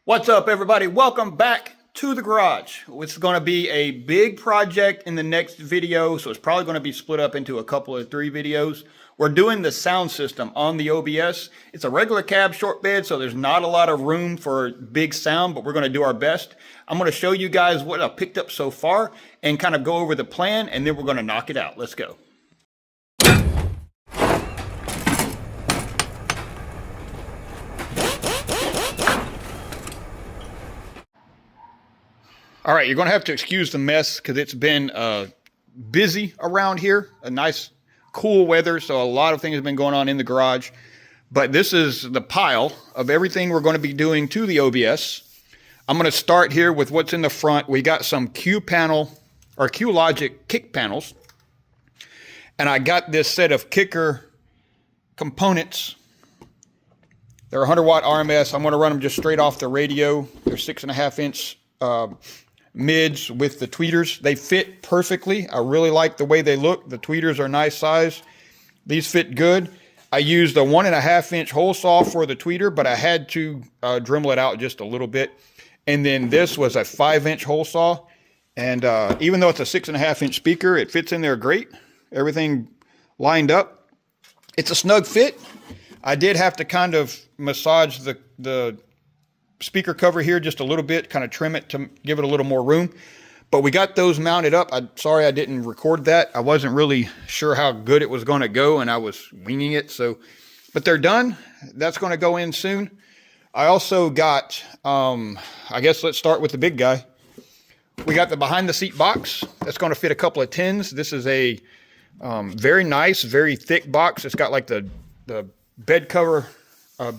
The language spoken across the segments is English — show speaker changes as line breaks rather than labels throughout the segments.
What's up, everybody? Welcome back to the garage. It's going to be a big project in the next video, so it's probably going to be split up into a couple of 3 videos. We're doing the sound system on the OBS. It's a regular cab short bed, so there's not a lot of room for big sound, but we're going to do our best. I'm going to show you guys what I've picked up so far and kind of go over the plan, and then we're going to knock it out. Let's go. All right, you're going to have to excuse the mess because it's been busy around here. A nice, cool weather, so a lot of things have been going on in the garage. But this is the pile of everything we're going to be doing to the OBS. I'm going to start here with what's in the front. We got some Q-Logic kick panels. And I got this set of kicker components. They're 100 watt RMS. I'm going to run them just straight off the radio. They're 6.5 inch mids with the tweeters. They fit perfectly. I really like the way they look. The tweeters are nice size. These fit good. I used a 1.5 inch hole saw for the tweeter, but I had to Dremel it out just a little bit. And then this was a 5 inch hole saw. And even though it's a 6.5 inch speaker, it fits in there great. Everything lined up. It's a snug fit. I did have to kind of massage the speaker cover here just a little bit, kind of trim it to give it a little more room. But we got those mounted up. Sorry I didn't record that. I wasn't really sure how good it was going to go, and I was winging it. But they're done. That's going to go in soon. I also got, I guess let's start with the big guy. We got the behind the seat box. That's going to fit a couple of tins. This is a very nice, very thick box. It's got like the bed cover,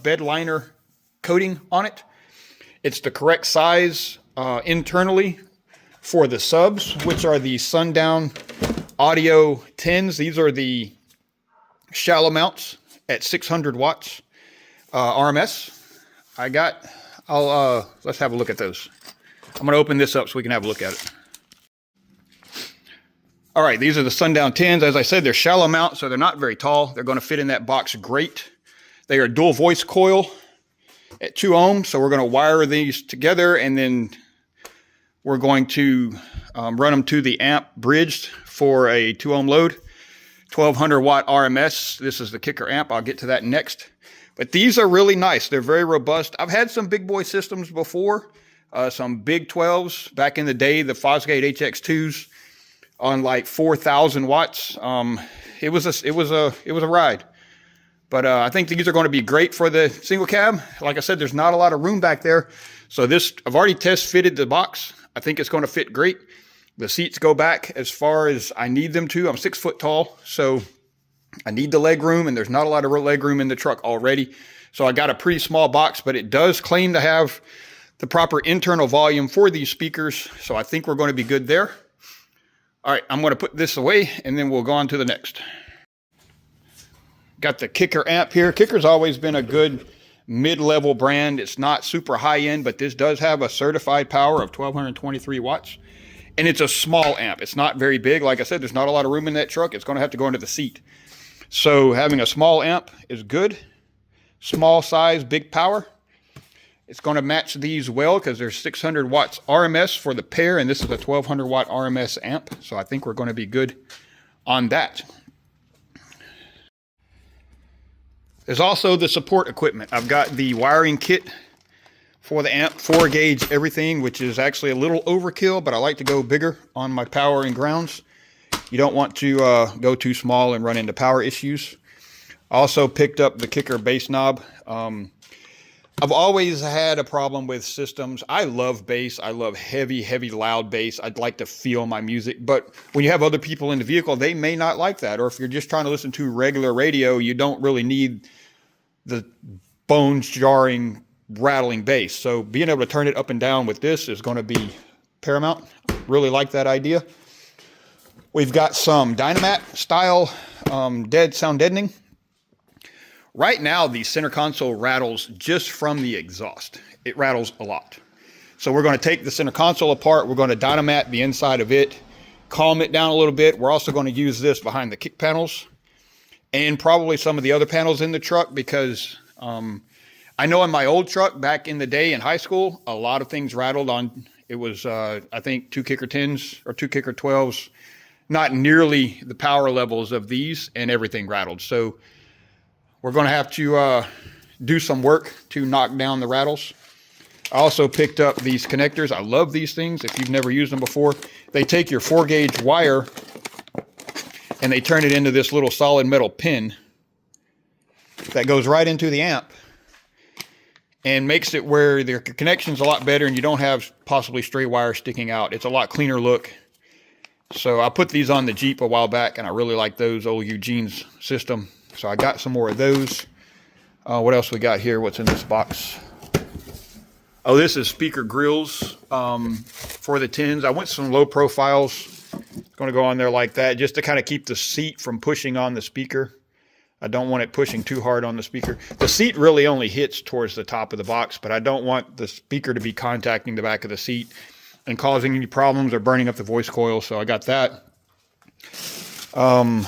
bed liner coating on it. It's the correct size internally for the subs, which are the Sundown Audio 10s. These are the shallow mounts at 600 watts RMS. Let's have a look at those. I'm going to open this up so we can have a look at it. All right, these are the Sundown 10s. As I said, they're shallow mount, so they're not very tall. They're going to fit in that box great. They are dual voice coil at 2 ohms, so we're going to wire these together, and then we're going to run them to the amp bridged for a 2 ohm load. 1200 watt RMS. This is the kicker amp. I'll get to that next. But these are really nice. They're very robust. I've had some big boy systems before, some big 12s back in the day, the Fosgate HX2s on like 4,000 watts. It was a ride. But I think these are going to be great for the single cab. Like I said, there's not a lot of room back there. So I've already test fitted the box. I think it's going to fit great. The seats go back as far as I need them to. I'm 6 foot tall, so I need the leg room, and there's not a lot of leg room in the truck already. So I got a pretty small box, but it does claim to have the proper internal volume for these speakers. So I think we're going to be good there. All right, I'm going to put this away, and then we'll go on to the next. Got the kicker amp here. Kicker's always been a good mid-level brand. It's not super high-end, but this does have a certified power of 1223 watts. And it's a small amp. It's not very big. Like I said, there's not a lot of room in that truck. It's going to have to go into the seat. So having a small amp is good. Small size, big power. It's going to match these well because there's 600 watts RMS for the pair, and this is a 1200 watt RMS amp. So I think we're going to be good on that. There's also the support equipment. I've got the wiring kit for the amp, 4 gauge everything, which is actually a little overkill, but I like to go bigger on my power and grounds. You don't want to go too small and run into power issues. I also picked up the kicker bass knob. I've always had a problem with systems. I love bass. I love heavy, loud bass. I'd like to feel my music. But when you have other people in the vehicle, they may not like that. Or if you're just trying to listen to regular radio, you don't really need the bones jarring, rattling bass. So being able to turn it up and down with this is going to be paramount. Really like that idea. We've got some Dynamat style sound deadening. Right now, the center console rattles just from the exhaust. It rattles a lot. So we're going to take the center console apart. We're going to Dynamat the inside of it, calm it down a little bit. We're also going to use this behind the kick panels and probably some of the other panels in the truck because I know in my old truck back in the day in high school, a lot of things rattled on. It was, I think, 2 kicker 10s or 2 kicker 12s, not nearly the power levels of these, and everything rattled. So we're going to have to do some work to knock down the rattles. I also picked up these connectors. I love these things. If you've never used them before, they take your 4-gauge wire and they turn it into this little solid metal pin that goes right into the amp and makes it where the connection's a lot better and you don't have possibly stray wires sticking out. It's a lot cleaner look. So I put these on the Jeep a while back and I really like those, old Eugene's system. So I got some more of those. What else we got here? What's in this box? Oh, this is speaker grills for the 10s. I went some low profiles. It's going to go on there like that just to kind of keep the seat from pushing on the speaker. I don't want it pushing too hard on the speaker. The seat really only hits towards the top of the box, but I don't want the speaker to be contacting the back of the seat and causing any problems or burning up the voice coil. So I got that. I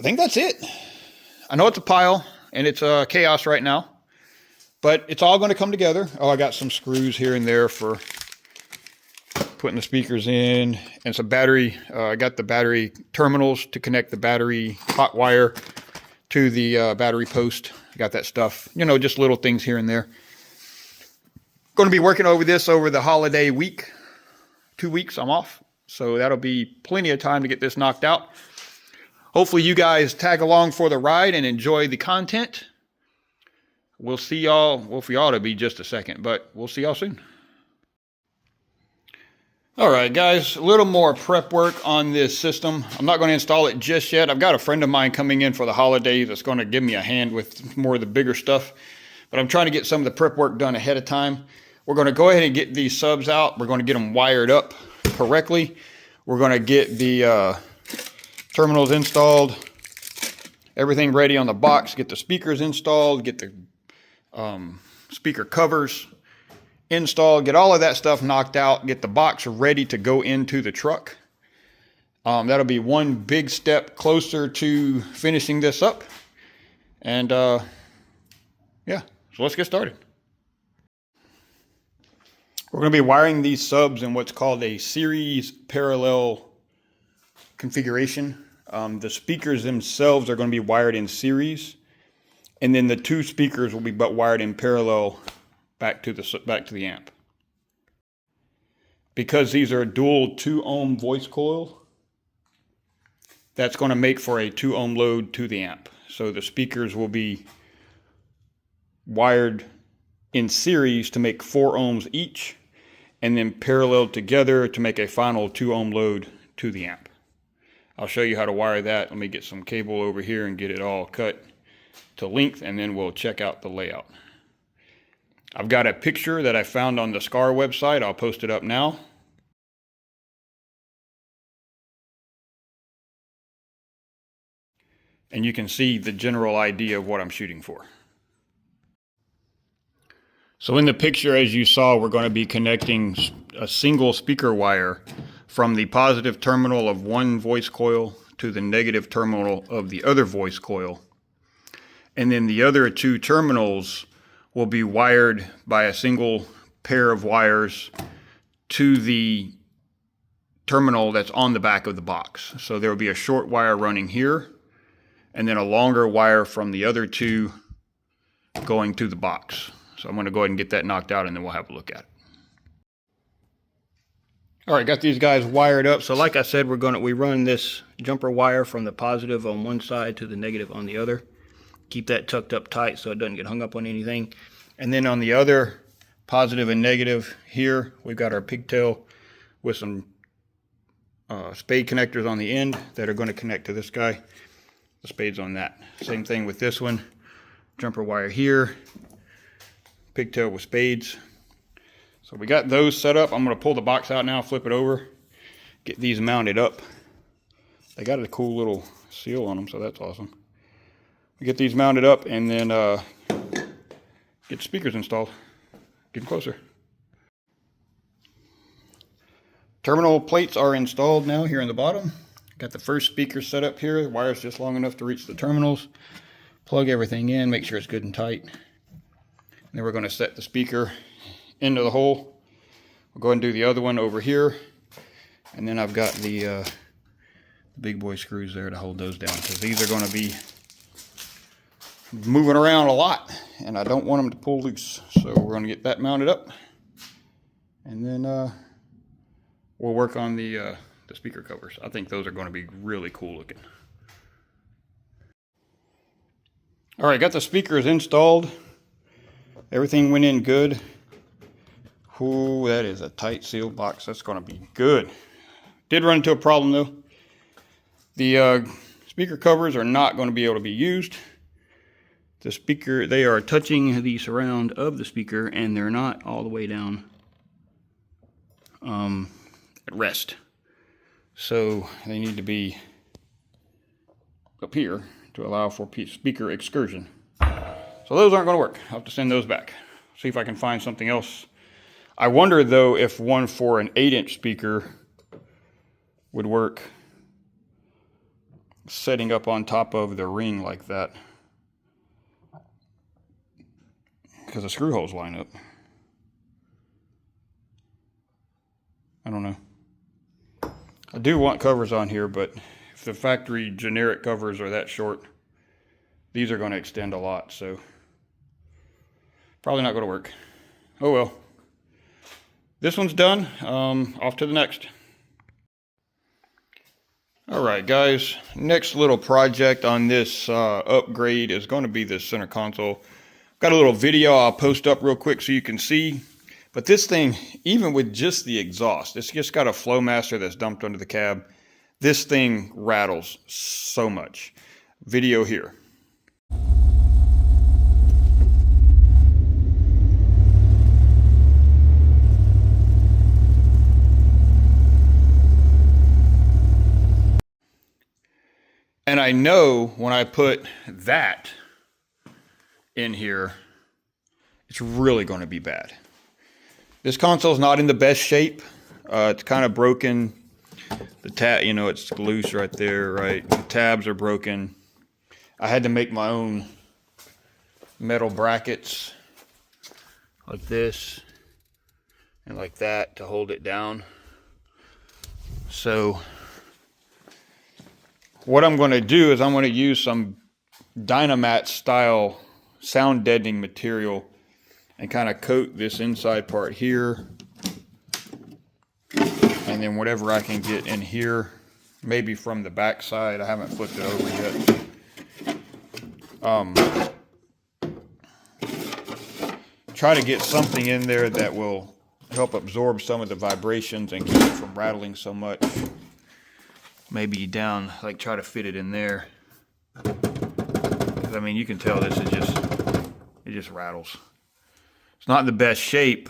think that's it. I know it's a pile and it's chaos right now, but it's all going to come together. Oh, I got some screws here and there for putting the speakers in, and some battery. I got the battery terminals to connect the battery hot wire to the battery post. I got that stuff, you know, just little things here and there. Going to be working over this over the holiday week. 2 weeks I'm off, so that'll be plenty of time to get this knocked out. Hopefully you guys tag along for the ride and enjoy the content. We'll see y'all, well, for y'all to be just a second, but we'll see y'all soon. All right, guys, a little more prep work on this system. I'm not going to install it just yet. I've got a friend of mine coming in for the holidays that's going to give me a hand with more of the bigger stuff, but I'm trying to get some of the prep work done ahead of time. We're going to go ahead and get these subs out. We're going to get them wired up correctly. We're going to get the terminals installed, everything ready on the box, get the speakers installed, get the speaker covers installed, get all of that stuff knocked out, get the box ready to go into the truck. That'll be one big step closer to finishing this up. And yeah, so let's get started. We're going to be wiring these subs in what's called a series parallel configuration. The speakers themselves are going to be wired in series, and then the 2 speakers will be wired in parallel back to the amp. Because these are dual 2 ohm voice coil, that's going to make for a 2 ohm load to the amp. So the speakers will be wired in series to make 4 ohms each, and then parallel together to make a final 2 ohm load to the amp. I'll show you how to wire that. Let me get some cable over here and get it all cut to length, and then we'll check out the layout. I've got a picture that I found on the SCAR website. I'll post it up now. And you can see the general idea of what I'm shooting for. So in the picture, as you saw, we're going to be connecting a single speaker wire from the positive terminal of one voice coil to the negative terminal of the other voice coil. And then the other 2 terminals will be wired by a single pair of wires to the terminal that's on the back of the box. So there will be a short wire running here, and then a longer wire from the other 2 going to the box. So I'm going to go ahead and get that knocked out, and then we'll have a look at it. All right, got these guys wired up. So like I said, we run this jumper wire from the positive on one side to the negative on the other. Keep that tucked up tight so it doesn't get hung up on anything. And then on the other positive and negative here, we've got our pigtail with some spade connectors on the end that are going to connect to this guy. The spade's on that. Same thing with this one. Jumper wire here, pigtail with spades. So we got those set up. I'm going to pull the box out now, flip it over, get these mounted up. They got a cool little seal on them, so that's awesome. We get these mounted up, and then get speakers installed. Get closer. Terminal plates are installed now here in the bottom. Got the first speaker set up here. The wire's just long enough to reach the terminals. Plug everything in, make sure it's good and tight. And then we're going to set the speaker into the hole. We'll go ahead and do the other one over here. And then I've got the big boy screws there to hold those down, because these are going to be moving around a lot and I don't want them to pull loose. So we're going to get that mounted up, and then we'll work on the speaker covers. I think those are going to be really cool looking. All right, got the speakers installed. Everything went in good. Ooh, that is a tight seal box. That's going to be good. Did run into a problem though. The speaker covers are not going to be able to be used. The speaker, they are touching the surround of the speaker, and they're not all the way down at rest. So they need to be up here to allow for speaker excursion. So those aren't going to work. I'll have to send those back. See if I can find something else. I wonder though if one for an 8-inch speaker would work setting up on top of the ring like that, because the screw holes line up. I don't know. I do want covers on here, but if the factory generic covers are that short, these are going to extend a lot, so probably not going to work. Oh well. This one's done. Off to the next. All right, guys. Next little project on this upgrade is going to be this center console. Got a little video I'll post up real quick so you can see. But this thing, even with just the exhaust, it's just got a Flowmaster that's dumped under the cab. This thing rattles so much. Video here. And I know when I put that in here, it's really going to be bad. This console is not in the best shape. It's kind of broken. The tab, you know, it's loose right there, right? The tabs are broken. I had to make my own metal brackets like this and like that to hold it down. So what I'm going to do is I'm going to use some Dynamat style sound deadening material and kind of coat this inside part here, and then whatever I can get in here, maybe from the back side. I haven't flipped it over yet. Try to get something in there that will help absorb some of the vibrations and keep it from rattling so much. Maybe down, like try to fit it in there. I mean, you can tell this is it just rattles. It's not in the best shape,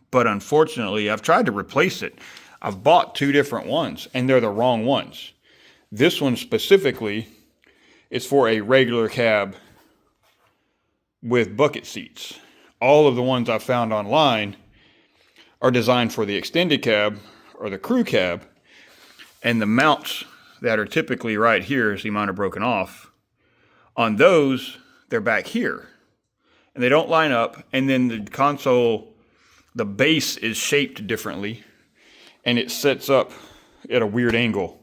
but unfortunately, I've tried to replace it. I've bought 2 different ones, and they're the wrong ones. This one specifically is for a regular cab with bucket seats. All of the ones I found online are designed for the extended cab or the crew cab, and the mounts that are typically right here, see mine are broken off. On those, they're back here. And they don't line up. And then the console, the base is shaped differently. And it sets up at a weird angle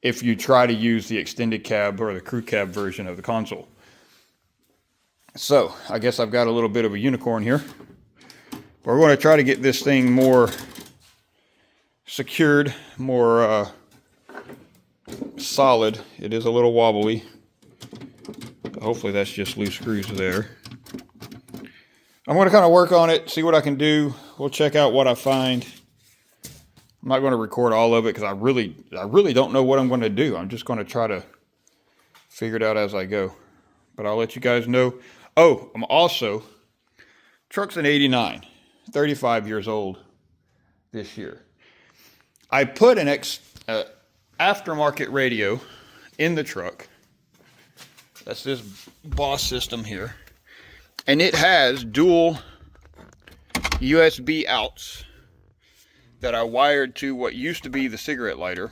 if you try to use the extended cab or the crew cab version of the console. So, I guess I've got a little bit of a unicorn here. We're going to try to get this thing more secured, more solid. It is a little wobbly. Hopefully that's just loose screws there. I'm going to kind of work on it, see what I can do. We'll check out what I find. I'm not going to record all of it because I really don't know what I'm going to do. I'm just going to try to figure it out as I go. But I'll let you guys know. Oh, I'm also, truck's an 89, 35 years old this year. I put an aftermarket radio in the truck. That's this Boss system here. And it has dual USB outs that I wired to what used to be the cigarette lighter.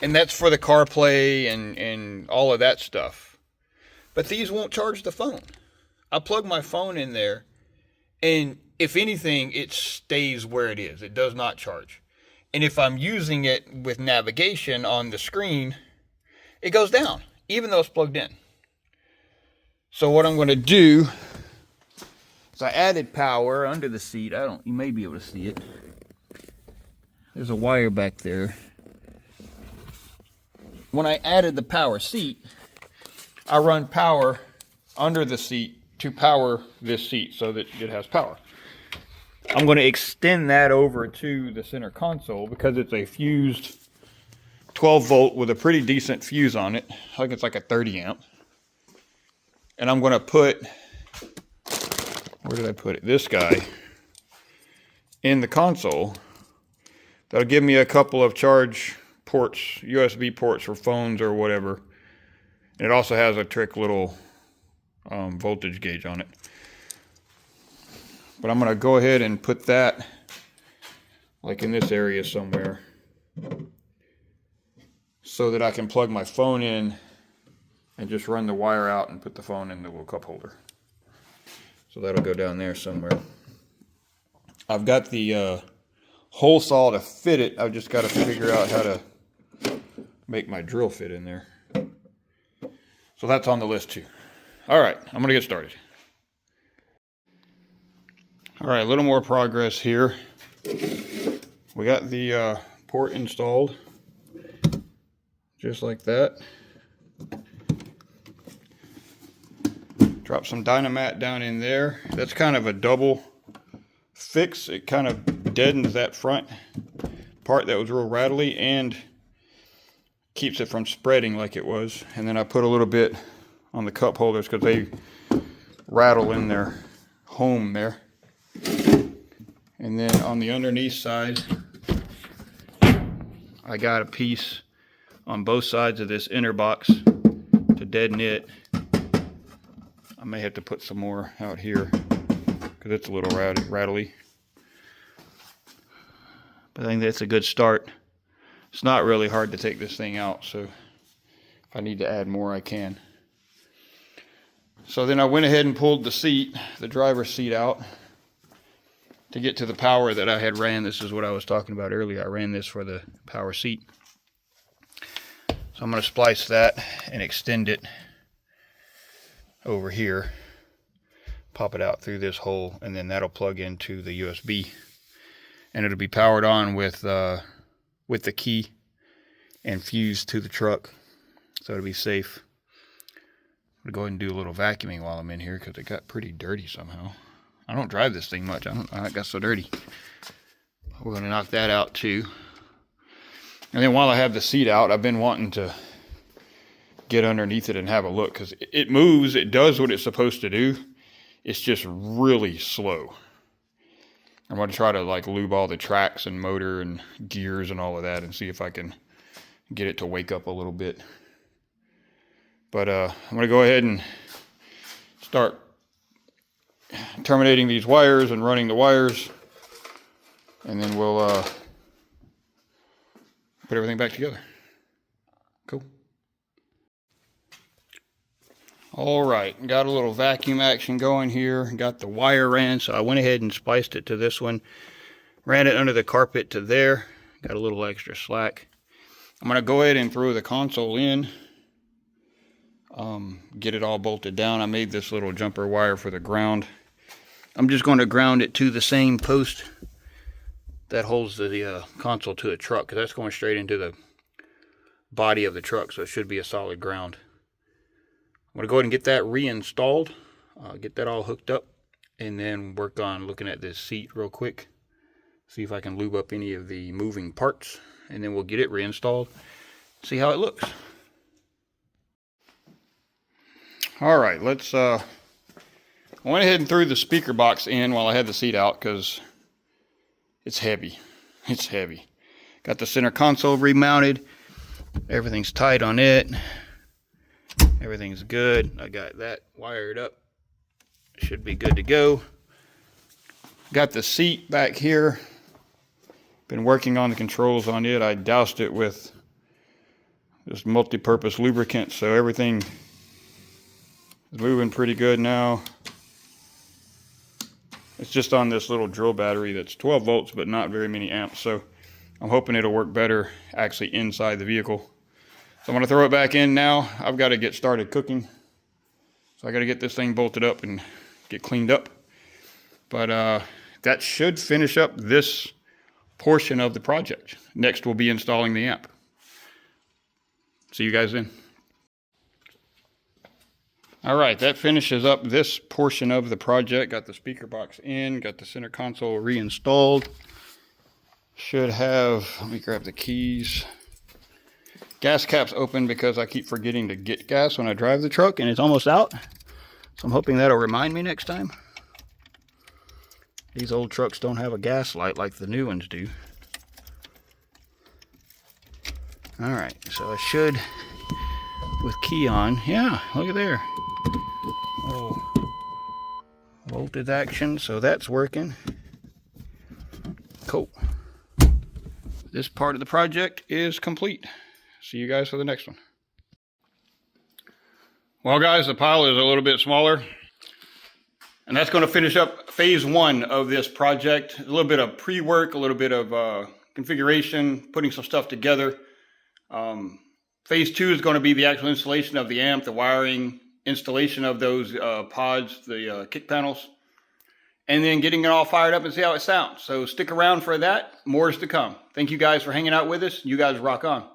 And that's for the CarPlay and all of that stuff. But these won't charge the phone. I plug my phone in there, and if anything, it stays where it is. It does not charge. And if I'm using it with navigation on the screen, it goes down, even though it's plugged in. So what I'm going to do is I added power under the seat. You may be able to see it. There's a wire back there. When I added the power seat, I run power under the seat to power this seat so that it has power. I'm going to extend that over to the center console because it's a fused 12 volt with a pretty decent fuse on it. I think it's like a 30 amp. And I'm going to put, where did I put it? This guy in the console. That'll give me a couple of charge ports, USB ports for phones or whatever. And it also has a trick little voltage gauge on it. But I'm going to go ahead and put that like in this area somewhere so that I can plug my phone in and just run the wire out and put the phone in the little cup holder. So that'll go down there somewhere. I've got the hole saw to fit it. I've just got to figure out how to make my drill fit in there. So that's on the list too. All right, I'm going to get started. All right, a little more progress here. We got the port installed, just like that. Drop some Dynamat down in there. That's kind of a double fix. It kind of deadens that front part that was real rattly and keeps it from spreading like it was. And then I put a little bit on the cup holders because they rattle in their home there. And then on the underneath side, I got a piece on both sides of this inner box to deaden it. I may have to put some more out here because it's a little rattly. But I think that's a good start. It's not really hard to take this thing out, so if I need to add more, I can. So then I went ahead and pulled the seat, the driver's seat out, to get to the power that I had ran. This is what I was talking about earlier. I ran this for the power seat. So I'm going to splice that and extend it over here. Pop it out through this hole, and then that'll plug into the USB. And it'll be powered on with the key and fused to the truck. So it'll be safe. I'm going to go ahead and do a little vacuuming while I'm in here because it got pretty dirty somehow. I don't drive this thing much. I got so dirty. We're going to knock that out too. And then while I have the seat out, I've been wanting to get underneath it and have a look because it moves. It does what it's supposed to do. It's just really slow. I'm going to try to like lube all the tracks and motor and gears and all of that and see if I can get it to wake up a little bit. But I'm going to go ahead and start terminating these wires and running the wires, and then we'll put everything back together. Cool. All right, got a little vacuum action going here. Got the wire ran, so I went ahead and spliced it to this one. Ran it under the carpet to there. Got a little extra slack. I'm going to go ahead and throw the console in. Get it all bolted down. I made this little jumper wire for the ground. I'm just going to ground it to the same post that holds the console to the truck, because that's going straight into the body of the truck, so it should be a solid ground. I'm going to go ahead and get that reinstalled, get that all hooked up, and then work on looking at this seat real quick. See if I can lube up any of the moving parts, and then we'll get it reinstalled, see how it looks. Alright, let's, I went ahead and threw the speaker box in while I had the seat out because it's heavy. It's heavy. Got the center console remounted. Everything's tight on it. Everything's good. I got that wired up. Should be good to go. Got the seat back here. Been working on the controls on it. I doused it with Just multi-purpose lubricant, so everything is moving pretty good now. It's just on this little drill battery that's 12 volts, but not very many amps. So I'm hoping it'll work better actually inside the vehicle. So I'm gonna throw it back in now. I've got to get started cooking. So I got to get this thing bolted up and get cleaned up. But that should finish up this portion of the project. Next we'll be installing the amp. See you guys then. All right, that finishes up this portion of the project. Got the speaker box in, got the center console reinstalled. Should have, let me grab the keys. Gas cap's open because I keep forgetting to get gas when I drive the truck and it's almost out. So I'm hoping that'll remind me next time. These old trucks don't have a gas light like the new ones do. All right, so I should, with key on, yeah, look at there. Oh, voltage action, so that's working. Cool. This part of the project is complete. See you guys for the next one. Well guys, the pile is a little bit smaller. And that's going to finish up phase 1 of this project. A little bit of pre-work, a little bit of configuration, putting some stuff together. Phase 2 is going to be the actual installation of the amp, the wiring, installation of those pods, the kick panels, and then getting it all fired up and see how it sounds. So stick around for that. More is to come. Thank you guys for hanging out with us. You guys rock on.